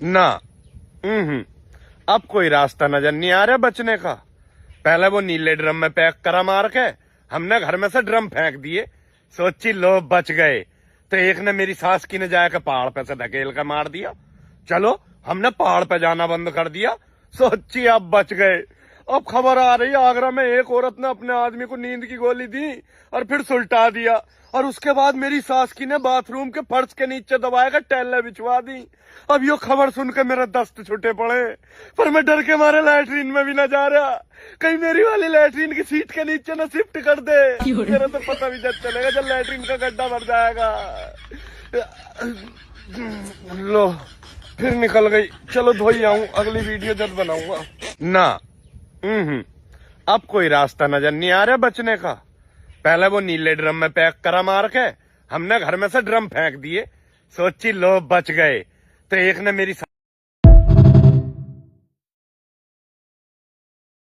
ना। अब कोई रास्ता नजर नहीं आ रहा बचने का। पहले वो नीले ड्रम में पैक करा मार के हमने घर में से ड्रम फेंक दिए। सोची लो बच गए। तो एक ने मेरी सास की ने जाकर पहाड़ पे से धकेल कर मार दिया। चलो हमने पहाड़ पे जाना बंद कर दिया। सोची अब बच गए। अब खबर आ रही है आगरा में एक औरत ने अपने आदमी को नींद की गोली दी और फिर सुलटा दिया। और उसके बाद मेरी सास की ने बाथरूम के फर्श के नीचे दबाएगा टैले बिछवा दी। अब यो खबर सुनकर मेरे दस्त छूटे पड़े। पर मैं डर के मारे लैट्रीन में भी ना जा रहा। कहीं मेरी वाली लैट्रीन की सीट के नीचे ना शिफ्ट कर दे। मेरा तो पता भी जब चलेगा जब लैट्रीन का गड्ढा भर जाएगा। लो फिर निकल गई। चलो धोई आऊं, अगली वीडियो जब बनाऊंगा। ना। अब कोई रास्ता नजर नहीं आ रहा बचने का। पहले वो नीले ड्रम में पैक करा मार के हमने घर में से ड्रम फेंक दिए। सोची लो बच गए। तो एक ने मेरी